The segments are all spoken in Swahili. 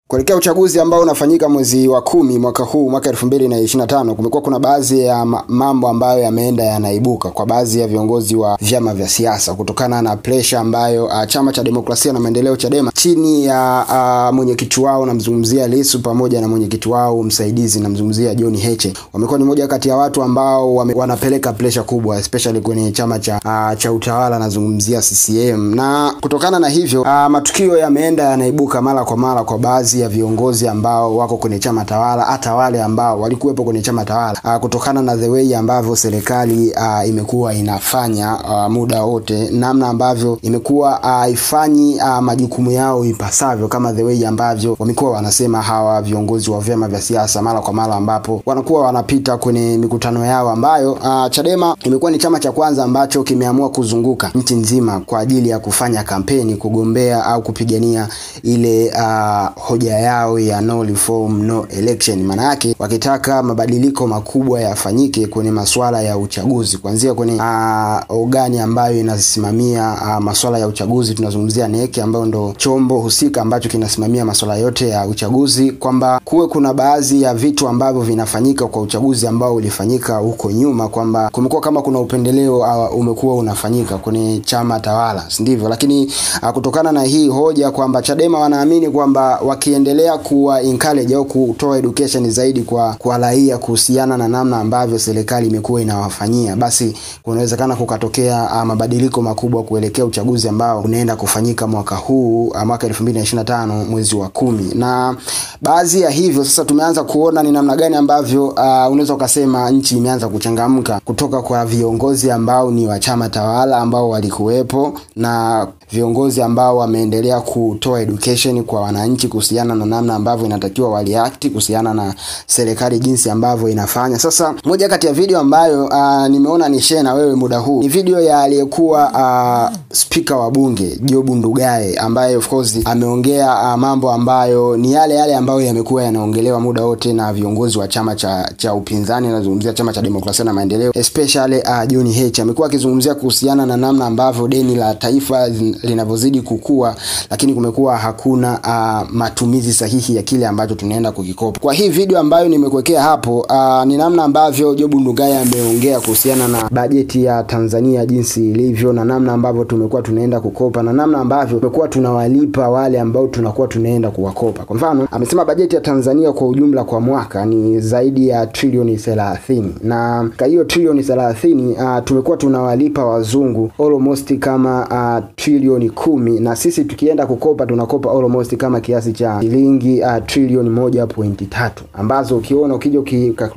Kuelekea uchaguzi ambao unafanyika mwezi wa 10 mwaka huu mwaka 2025, kumekuwa kuna baadhi ya mambo ambayo yameenda yanaibuka kwa baadhi ya viongozi wa vyama vya siasa kutokana na pressure ambayo chama cha demokrasia na maendeleo Chadema chini ya mwenyekiti wao namzungumzia Lissu pamoja na mwenyekiti wao msaidizi namzungumzia John Heche wamekuwa ni moja kati ya watu ambao wanapeleka pressure kubwa especially kwenye chama cha utawala nazungumzia CCM. Na kutokana na hivyo matukio yameenda yanaibuka mara kwa mara kwa baadhi ya viongozi ambao wako kwenye chama tawala, hata wale ambao walikuwepo kwenye chama tawala, kutokana na the way ambavyo serikali imekuwa inafanya muda wote, namna ambavyo imekuwa haifanyi majukumu yao ipasavyo, kama the way ambavyo wamekuwa wanasema hawa viongozi wa vyama vya siasa mara kwa mara, ambapo wanakuwa wanapita kwenye mikutano yao ambayo Chadema imekuwa ni chama cha kwanza ambacho kimeamua kuzunguka nchi nzima kwa ajili ya kufanya kampeni, kugombea au kupigania ile hoja yao ya no reform no election. Maana yake wakitaka mabadiliko makubwa yafanyike kwenye masuala ya uchaguzi, kuanzia kwenye ogani ambayo inasimamia masuala ya uchaguzi, tunazungumzia NEC ambayo ndo chombo husika ambacho kinasimamia masuala yote ya uchaguzi, kwamba kuwe kuna baadhi ya vitu ambavyo vinafanyika kwa uchaguzi ambao ulifanyika huko nyuma, kwamba kumekuwa kama kuna upendeleo umekuwa unafanyika kwenye chama tawala, ndivyo. Lakini kutokana na hii hoja kwamba Chadema wanaamini kwamba wakiendelea kuwa encourage au kutoa education zaidi kwa raia kuhusiana na namna ambavyo serikali imekuwa inawafanyia, basi kunawezekana kukatokea mabadiliko makubwa kuelekea uchaguzi ambao unaenda kufanyika mwaka huu mwaka 2025 mwezi wa 10. Na baadhi ya hivyo sasa tumeanza kuona ni namna gani ambavyo unaweza ukasema nchi imeanza kuchangamka kutoka kwa viongozi ambao ni wa chama tawala ambao walikuwepo, na viongozi ambao wameendelea kutoa education kwa wananchi kuhusiana na namna ambavyo inatakiwa waliact kuhusiana na serikali jinsi ambavyo inafanya. Sasa moja kati ya video ambayo nimeona ni share na wewe muda huu ni video ya aliyekuwa speaker wa bunge Job Ndugai, ambaye of course ameongea mambo ambayo ni yale ambayo yamekuwa yanaongelewa muda wote na viongozi wa chama cha upinzani, nazungumzia chama cha demokrasia na maendeleo, especially John Heche. Amekuwa akizungumzia kuhusiana na namna ambavyo deni la taifa linavyozidi kukua, lakini kumekuwa hakuna matumizi sahihi ya kile ambacho tunaenda kukikopa. Kwa hii video ambayo nimekuwekea hapo ni namna ambavyo Job Ndugai ameongea kuhusiana na bajeti ya Tanzania jinsi ilivyo, na namna ambavyo tumekuwa tunaenda kukopa, na namna ambavyo tumekuwa tunawalipa wale ambao tunakuwa tunaenda kuwakopa. Kwa mfano, amesema bajeti ya Tanzania kwa ujumla kwa mwaka ni zaidi ya trilioni 30, na kwa hiyo trilioni 30 tumekuwa tunawalipa wazungu almost kama trilioni 10, na sisi tukienda kukopa tunakopa almost kama kiasi cha shilingi trilioni 1.3, ambazo ukiona ukija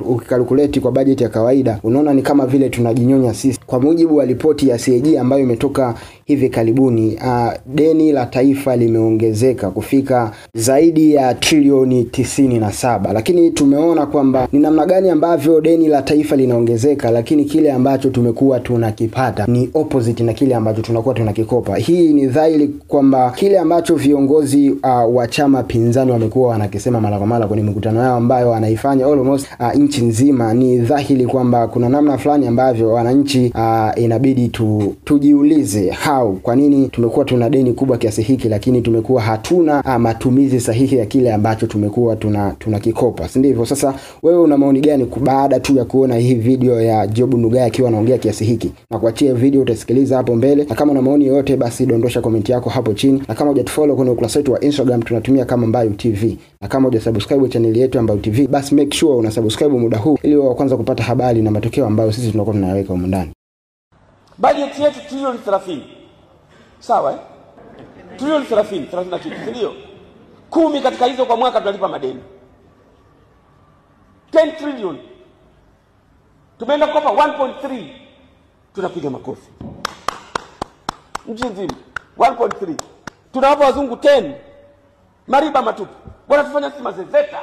ukikalkulate kwa budget ya kawaida unaona ni kama vile tunajinyonya sisi. Kwa mujibu wa ripoti ya CAG ambayo imetoka hivi karibuni, deni la taifa limeongezeka kufika zaidi ya trilioni 97, lakini tumeona kwamba ni namna gani ambavyo deni la taifa linaongezeka, lakini kile ambacho tumekuwa tunakipata ni opposite na kile ambacho tunakuwa tunakikopa. Hii ni dhahiri kwamba kile ambacho viongozi wa chama pinzani wamekuwa wanakisema mara kwa mara kwenye mikutano yao ambayo wanaifanya almost nchi nzima, ni dhahiri kwamba kuna namna fulani ambavyo wananchi inabidi tujiulize kwa nini tumekuwa tuna deni kubwa kiasi hiki, lakini tumekuwa hatuna matumizi sahihi ya kile ambacho tumekuwa tunakikopa, si ndivyo? Sasa wewe una maoni gani baada tu ya kuona hii video ya Job Ndugai akiwa anaongea kiasi hiki? Na kuachia video utasikiliza hapo mbele, na kama una maoni yoyote basi dondosha comment yako hapo chini, na kama hujatufollow kwenye ukurasa wetu wa Instagram tunatumia kama Mbayu TV, na kama hujasubscribe channel yetu ya Mbayu TV basi make sure una subscribe muda huu ili wa kwanza kupata habari na matokeo ambayo sisi tunakuwa tunayaweka huko ndani. Bajeti yetu trilioni 30. Sawa trilioni 30 na kitu, ndio 10 katika hizo kwa mwaka tunalipa madeni 10 trillion. Tumeenda kukopa 1.3, tunapiga makofi nchi nzima 1.3, tunawapa wazungu 10, mariba matupu, wanatufanya sisi mazezeta.